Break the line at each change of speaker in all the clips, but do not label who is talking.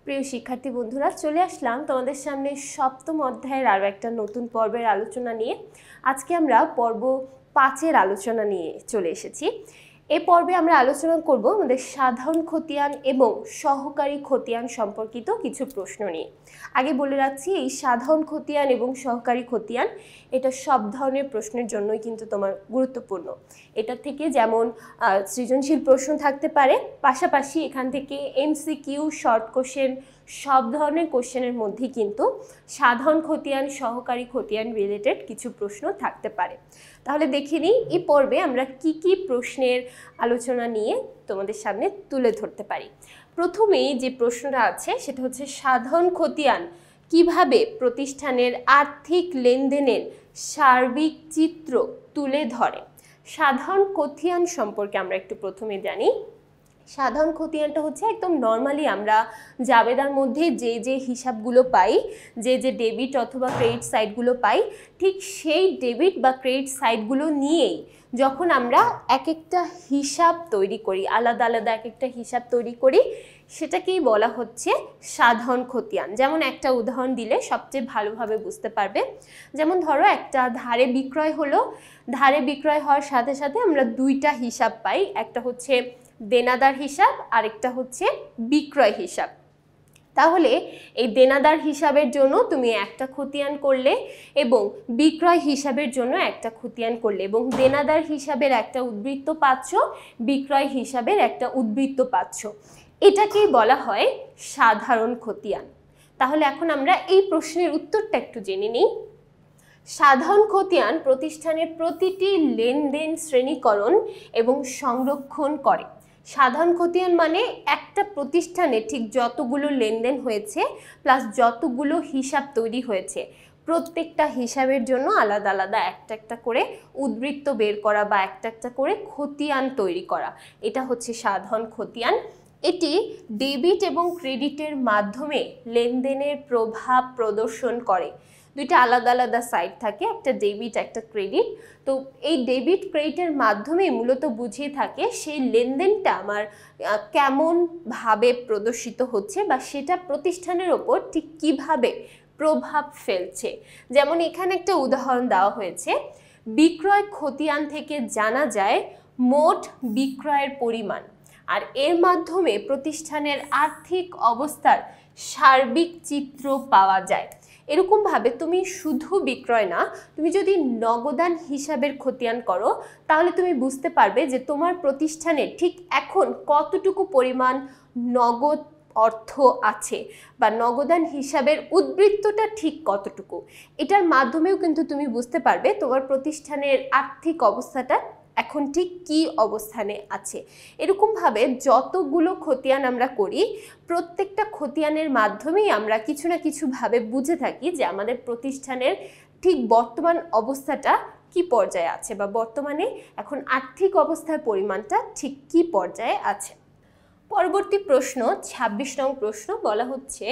প্রিয় শিক্ষার্থী বন্ধুরা, চলে আসলাম তোমাদের সামনে সপ্তম অধ্যায়ের আরও একটা নতুন পর্বের আলোচনা নিয়ে। আজকে আমরা পর্ব 5-এর আলোচনা নিয়ে চলে এসেছি। এই পর্বে আমরা আলোচনা করব আমাদের সাধারণ খতিয়ান এবং সহকারী খতিয়ান সম্পর্কিত কিছু প্রশ্ন নিয়ে। আগে বলে রাখছি, এই সাধারণ খতিয়ান এবং সহকারী খতিয়ান এটা সব ধরনের প্রশ্নের জন্যই কিন্তু তোমার গুরুত্বপূর্ণ। এটা থেকে যেমন সৃজনশীল প্রশ্ন থাকতে পারে, পাশাপাশি এখান থেকে এমসিকিউ, শর্ট কোশ্চেন, সব ধরনের কোশ্চেনের মধ্যেই কিন্তু সাধারণ খতিয়ান, সহকারী খতিয়ান রিলেটেড কিছু প্রশ্ন থাকতে পারে। তাহলে দেখে নিই এই পর্বে আমরা কি কি প্রশ্নের আলোচনা নিয়ে তোমাদের সামনে তুলে ধরতে পারি। প্রথমেই যে প্রশ্নটা আছে সেটা হচ্ছে সাধারণ খতিয়ান কিভাবে প্রতিষ্ঠানের আর্থিক লেনদেনের সার্বিক চিত্র তুলে ধরে। সাধারণ খতিয়ান সম্পর্কে আমরা একটু প্রথমে জানি। সাধারণ খতিয়ানটা হচ্ছে একদম নর্মালি আমরা জাবেদার মধ্যে যে যে হিসাবগুলো পাই, যে যে ডেবিট অথবা ক্রেডিট সাইডগুলো পাই, ঠিক সেই ডেবিট বা ক্রেডিট সাইডগুলো নিয়েই যখন আমরা এক একটা হিসাব তৈরি করি, আলাদা আলাদা এক একটা হিসাব তৈরি করি, সেটাকেই বলা হচ্ছে সাধারণ খতিয়ান। যেমন একটা উদাহরণ দিলে সবচেয়ে ভালোভাবে বুঝতে পারবে। যেমন ধরো একটা ধারে বিক্রয় হলো, ধারে বিক্রয় হওয়ার সাথে সাথে আমরা দুইটা হিসাব পাই, একটা হচ্ছে দেনাদার হিসাব, আরেকটা হচ্ছে বিক্রয় হিসাব। তাহলে এই দেনাদার হিসাবের জন্য তুমি একটা খতিয়ান করলে এবং বিক্রয় হিসাবের জন্য একটা খতিয়ান করলে, এবং দেনাদার হিসাবের একটা উদ্বৃত্ত পাচ্ছ, বিক্রয় হিসাবের একটা উদ্বৃত্ত পাচ্ছ। এটাকেই বলা হয় সাধারণ খতিয়ান। তাহলে এখন আমরা এই প্রশ্নের উত্তরটা একটু জেনে নিই। সাধারণ খতিয়ান প্রতিষ্ঠানের প্রতিটি লেনদেন শ্রেণীকরণ এবং সংরক্ষণ করে। সাধারণ খতিয়ান মানে একটা প্রতিষ্ঠানে ঠিক যতগুলো লেনদেন হয়েছে প্লাস যতগুলো হিসাব তৈরি হয়েছে, প্রত্যেকটা হিসাবের জন্য আলাদা আলাদা একটা একটা করে উদ্বৃত্ত বের করা বা একটা একটা করে খতিয়ান তৈরি করা, এটা হচ্ছে সাধারণ খতিয়ান। এটি ডেবিট এবং ক্রেডিটের মাধ্যমে লেনদেনের প্রভাব প্রদর্শন করে। দুইটা আলাদা আলাদা সাইড থাকে, একটা ডেবিট একটা ক্রেডিট। তো এই ডেবিট ক্রেডিটের মাধ্যমে মূলত বুঝিয়ে থাকে সেই লেনদেনটা আমার কেমনভাবে প্রদর্শিত হচ্ছে বা সেটা প্রতিষ্ঠানের ওপর ঠিক কীভাবে প্রভাব ফেলছে। যেমন এখানে একটা উদাহরণ দেওয়া হয়েছে, বিক্রয় খতিয়ান থেকে জানা যায় মোট বিক্রয়ের পরিমাণ, আর এর মাধ্যমে প্রতিষ্ঠানের আর্থিক অবস্থার সার্বিক চিত্র পাওয়া যায়। এরকমভাবে তুমি শুধু বিক্রয় না, তুমি যদি নগদান হিসাবের খতিয়ান করো তাহলে তুমি বুঝতে পারবে যে তোমার প্রতিষ্ঠানে ঠিক এখন কতটুকু পরিমাণ নগদ অর্থ আছে বা নগদান হিসাবের উদ্বৃত্তটা ঠিক কতটুকু। এটার মাধ্যমেও কিন্তু তুমি বুঝতে পারবে তোমার প্রতিষ্ঠানের আর্থিক অবস্থাটা এখন ঠিক কী অবস্থানে আছে। এরকমভাবে যতগুলো খতিয়ান আমরা করি, প্রত্যেকটা খতিয়ানের মাধ্যমেই আমরা কিছু না কিছুভাবে বুঝে থাকি যে আমাদের প্রতিষ্ঠানের ঠিক বর্তমান অবস্থাটা কি পর্যায়ে আছে বা বর্তমানে এখন আর্থিক অবস্থার পরিমাণটা ঠিক কি পর্যায়ে আছে। পরবর্তী প্রশ্ন 26 নং প্রশ্ন, বলা হচ্ছে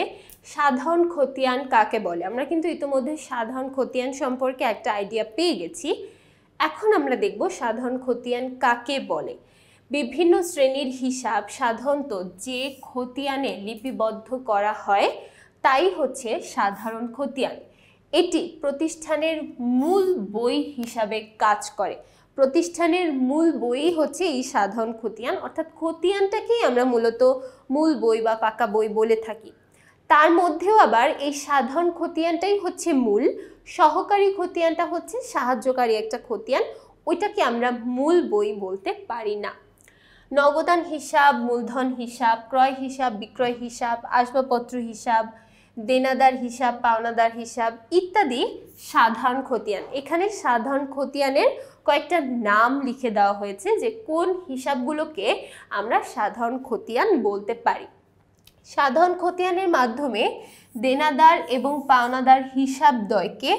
সাধারণ খতিয়ান কাকে বলে। আমরা কিন্তু ইতিমধ্যে সাধারণ খতিয়ান সম্পর্কে একটা আইডিয়া পেয়ে গেছি। এখন আমরা দেখব সাধারণ খতিয়ান কাকে বলে। বিভিন্ন শ্রেণীর হিসাব সাধারণত যে খতিয়ানে লিপিবদ্ধ করা হয় তাই হচ্ছে সাধারণ খতিয়ান। এটি প্রতিষ্ঠানের মূল বই হিসাবে কাজ করে। প্রতিষ্ঠানের মূল বই হচ্ছে এই সাধারণ খতিয়ান, অর্থাৎ খতিয়ানটাকেই আমরা মূলত মূল বই বা পাকা বই বলে থাকি। তার মধ্যেও আবার এই সাধারণ খতিয়ানটাই হচ্ছে মূল, সহকারী খতিয়ানটা হচ্ছে সাহায্যকারী একটা খতিয়ান, ওইটাকে আমরা মূল বই বলতে পারি না। নগদান হিসাব, মূলধন হিসাব, ক্রয় হিসাব, বিক্রয় হিসাব, আসবাবপত্র হিসাব, দেনাদার হিসাব, পাওনাদার হিসাব ইত্যাদি সাধারণ খতিয়ান। এখানে সাধারণ খতিয়ানের কয়েকটা নাম লিখে দেওয়া হয়েছে যে কোন হিসাবগুলোকে আমরা সাধারণ খতিয়ান বলতে পারি। সাধারণ খতিয়ানের মাধ্যমে দেনাদার এবং পাওনাদার হিসাবদ্বয়কে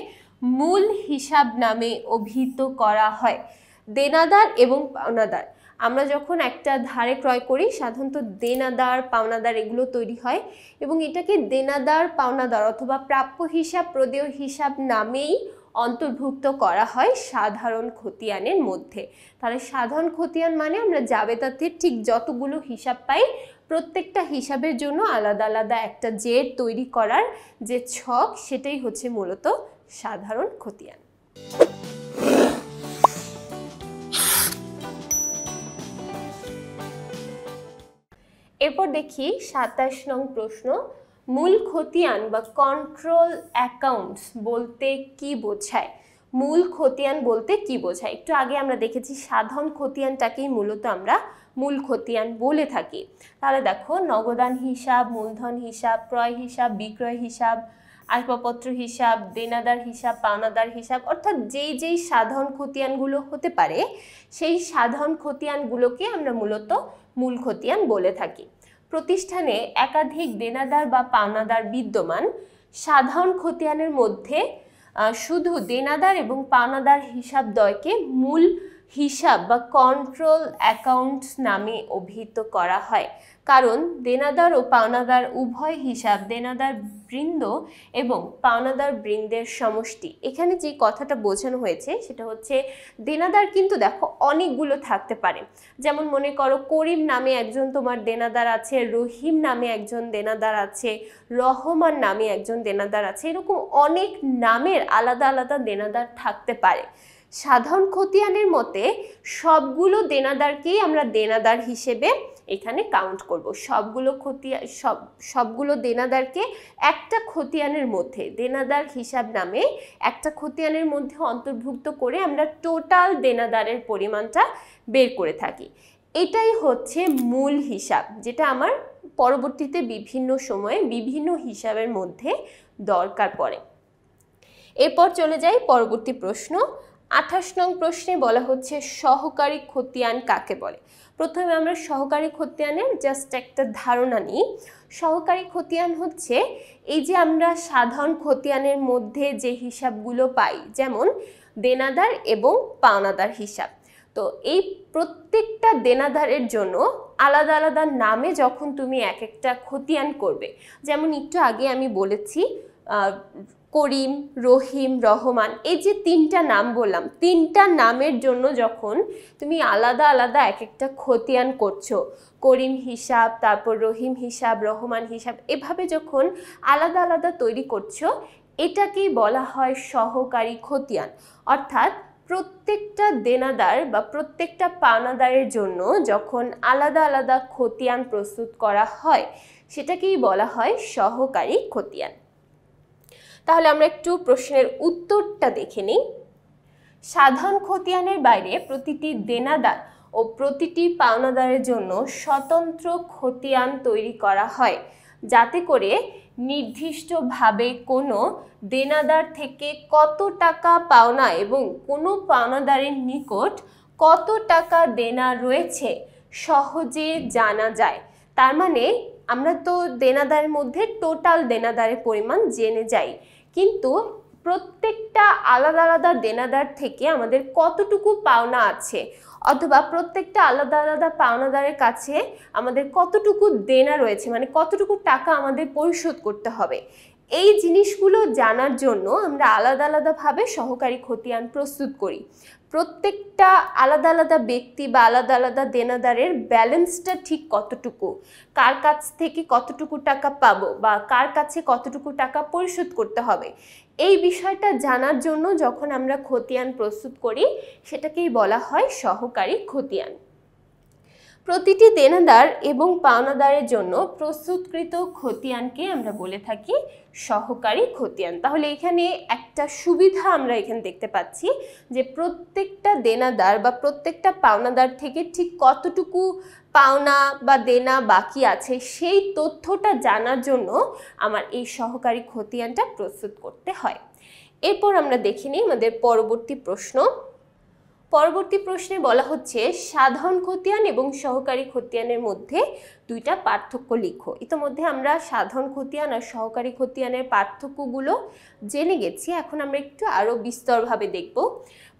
মূল হিসাব নামে অভিহিত করা হয়। দেনাদার এবং পাওনাদার, আমরা যখন একটা ধারে ক্রয় করি সাধারণত দেনাদার পাওনাদার এগুলো তৈরি হয়, এবং এটাকে দেনাদার পাওনাদার অথবা প্রাপ্য হিসাব প্রদেয় হিসাব নামেই অন্তর্ভুক্ত করা হয় সাধারণ খতিয়ানের মধ্যে। তাহলে সাধারণ খতিয়ান মানে আমরা জাবেদাতে ঠিক যতগুলো হিসাব পাই প্রত্যেকটা হিসাবের জন্য আলাদা আলাদা একটা জের তৈরি করার যে ছক, সেটাই হচ্ছে মূলত সাধারণ খতিয়ান। এরপর দেখি 27 নং প্রশ্ন, মূল খতিয়ান বা কন্ট্রোল অ্যাকাউন্টস বলতে কি বোঝায়? মূল খতিয়ান বলতে কি বোঝায়? একটু আগে আমরা দেখেছি সাধারণ খতিয়ানটাকেই মূলত আমরা মূল খতিয়ান বলে থাকি। তাহলে দেখো, নগদান হিসাব, মূলধন হিসাব, ক্রয় হিসাব, বিক্রয় হিসাব, আসবাবপত্র হিসাব, দেনাদার হিসাব, পাওনাদার হিসাব, অর্থাৎ যেই সাধারণ খতিয়ানগুলো হতে পারে সেই সাধারণ খতিয়ানগুলোকে আমরা মূলত মূল খতিয়ান বলে থাকি। প্রতিষ্ঠানে একাধিক দেনাদার বা পাওনাদার বিদ্যমান, সাধারণ খতিয়ানের মধ্যে শুধু দেনাদার এবং পাওনাদার হিসাবদ্বয়কে মূল হিসাব বা কন্ট্রোল অ্যাকাউন্টস নামে অভিহিত করা হয়, কারণ দেনাদার ও পাওনাদার উভয় হিসাব দেনাদার বৃন্দ এবং পাওনাদার বৃন্দের সমষ্টি। এখানে যে কথাটা বোঝানো হয়েছে সেটা হচ্ছে, দেনাদার কিন্তু দেখো অনেকগুলো থাকতে পারে। যেমন মনে করো, করিম নামে একজন তোমার দেনাদার আছে, রহিম নামে একজন দেনাদার আছে, রহমান নামে একজন দেনাদার আছে, এরকম অনেক নামের আলাদা আলাদা দেনাদার থাকতে পারে। সাধারণ খতিয়ানের মতে সবগুলো দেনাদারকেই আমরা দেনাদার হিসেবে এখানে কাউন্ট করব। সবগুলো দেনাদারকে একটা খতিয়ানের মধ্যে, দেনাদার হিসাব নামে একটা খতিয়ানের মধ্যে অন্তর্ভুক্ত করে আমরা টোটাল দেনাদারের পরিমাণটা বের করে থাকি। এটাই হচ্ছে মূল হিসাব, যেটা আমার পরবর্তীতে বিভিন্ন সময়ে বিভিন্ন হিসাবের মধ্যে দরকার পড়ে। এরপর চলে যাই পরবর্তী প্রশ্ন। 28 নং প্রশ্নে বলা হচ্ছে সহকারী খতিয়ান কাকে বলে। প্রথমে আমরা সহকারী খতিয়ানের জাস্ট একটা ধারণা নিই। সহকারী খতিয়ান হচ্ছে এই যে আমরা সাধারণ খতিয়ানের মধ্যে যে হিসাবগুলো পাই, যেমন দেনাদার এবং পাওনাদার হিসাব, তো এই প্রত্যেকটা দেনাদারের জন্য আলাদা আলাদা নামে যখন তুমি এক একটা খতিয়ান করবে, যেমন একটু আগে আমি বলেছি করিম, রহিম, রহমান, এই যে তিনটা নাম বললাম, তিনটা নামের জন্য যখন তুমি আলাদা আলাদা এক একটা খতিয়ান করছো, করিম হিসাব, তারপর রহিম হিসাব, রহমান হিসাব, এভাবে যখন আলাদা আলাদা তৈরি করছো, এটাকেই বলা হয় সহকারী খতিয়ান। অর্থাৎ প্রত্যেকটা দেনাদার বা প্রত্যেকটা পাওনাদারের জন্য যখন আলাদা আলাদা খতিয়ান প্রস্তুত করা হয়, সেটাকেই বলা হয় সহকারী খতিয়ান। তাহলে আমরা একটু প্রশ্নের উত্তরটা দেখে নিই। সাধারণ খতিয়ানের বাইরে প্রতিটি দেনাদার ও প্রতিটি পাওনাদারের জন্য স্বতন্ত্র খতিয়ান তৈরি করা হয়, যাতে করে নির্দিষ্টভাবে কোনো দেনাদার থেকে কত টাকা পাওনা এবং কোনো পাওনাদারের নিকট কত টাকা দেনা রয়েছে সহজে জানা যায়। তার মানে আমরা তো দেনাদারের মধ্যে টোটাল দেনাদারের পরিমাণ জেনে যাই, কিন্তু প্রত্যেকটা আলাদা আলাদা দেনাদার থেকে আমাদের কতটুকু পাওনা আছে, অথবা প্রত্যেকটা আলাদা আলাদা পাওনাদারের কাছে আমাদের কতটুকু দেনা রয়েছে, মানে কতটুকু টাকা আমাদের পরিশোধ করতে হবে, এই জিনিসগুলো জানার জন্য আমরা আলাদা আলাদাভাবে সহকারী খতিয়ান প্রস্তুত করি। প্রত্যেকটা আলাদা আলাদা ব্যক্তি বা আলাদা আলাদা দেনাদারের ব্যালেন্সটা ঠিক কতটুকু, কার কাছ থেকে কতটুকু টাকা পাবো বা কার কাছে কতটুকু টাকা পরিশোধ করতে হবে, এই বিষয়টা জানার জন্য যখন আমরা খতিয়ান প্রস্তুত করি, সেটাকেই বলা হয় সহকারী খতিয়ান। প্রতিটি দেনাদার এবং পাওনাদারের জন্য প্রস্তুতকৃত খতিয়ানকে আমরা বলে থাকি সহকারী খতিয়ান। তাহলে এখানে একটা সুবিধা আমরা এখানে দেখতে পাচ্ছি যে প্রত্যেকটা দেনাদার বা প্রত্যেকটা পাওনাদার থেকে ঠিক কতটুকু পাওনা বা দেনা বাকি আছে সেই তথ্যটা জানার জন্য আমার এই সহকারী খতিয়ানটা প্রস্তুত করতে হয়। এরপর আমরা দেখে নিই আমাদের পরবর্তী প্রশ্ন। পরবর্তী প্রশ্নে বলা হচ্ছে সাধারণ খতিয়ান এবং সহকারী খতিয়ানের মধ্যে দুইটা পার্থক্য লিখো। ইতিমধ্যে আমরা সাধারণ খতিয়ান আর সহকারী খতিয়ানের পার্থক্যগুলো জেনে গেছি, এখন আমরা একটু আরও বিস্তরভাবে দেখব।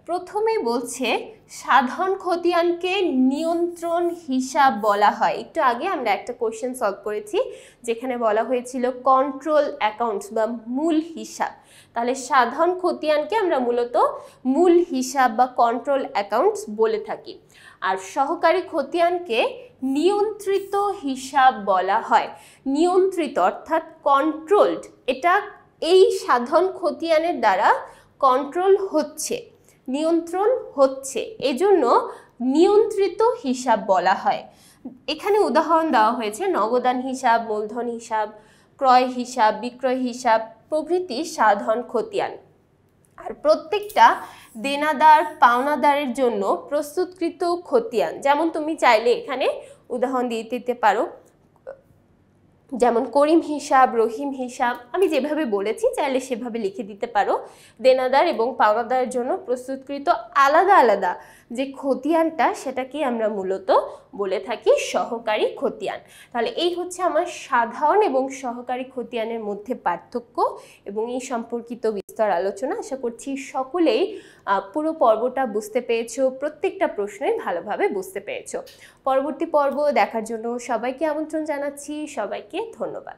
প্রথমে বলছে সাধারণ খতিয়ানকে নিয়ন্ত্রণ হিসাব বলা হয়। একটু আগে আমরা একটা কোশ্চেন সলভ করেছি যেখানে বলা হয়েছিল কন্ট্রোল অ্যাকাউন্টস বা মূল হিসাব। তাহলে সাধারণ খতিয়ানকে আমরা মূলত মূল হিসাব বা কন্ট্রোল অ্যাকাউন্টস বলে থাকি, আর সহকারী খতিয়ানকে নিয়ন্ত্রিত হিসাব বলা হয়। নিয়ন্ত্রিত অর্থাৎ কন্ট্রোলড, এটা এই সাধন খতিয়ানের দ্বারা কন্ট্রোল হচ্ছে, নিয়ন্ত্রণ হচ্ছে, এজন্য নিয়ন্ত্রিত হিসাব বলা হয়। এখানে উদাহরণ দেওয়া হয়েছে নগদান হিসাব, মূলধন হিসাব, ক্রয় হিসাব, বিক্রয় হিসাব প্রভৃতি সাধন খতিয়ান। আর প্রত্যেকটা দেনাদার পাওনাদারের জন্য প্রস্তুতকৃত খতিয়ান, যেমন তুমি চাইলে এখানে উদাহরণ দিয়ে দিতে পারো, যেমন করিম হিসাব, রহিম হিসাব, আমি যেভাবে বলেছি চাইলে সেভাবে লিখে দিতে পারো। দেনাদার এবং পাওনাদারের জন্য প্রস্তুতকৃত আলাদা আলাদা যে খতিয়ানটা, সেটাকে আমরা মূলত বলে থাকি সহকারী খতিয়ান। তাহলে এই হচ্ছে আমার সাধারণ এবং সহকারী খতিয়ানের মধ্যে পার্থক্য এবং এই সম্পর্কিত বিস্তর আলোচনা। আশা করছি সকলেই পুরো পর্বটা বুঝতে পেরেছো, প্রত্যেকটা প্রশ্নই ভালোভাবে বুঝতে পেরেছো। পরবর্তী পর্ব দেখার জন্য সবাইকে আমন্ত্রণ জানাচ্ছি। সবাইকে ধন্যবাদ।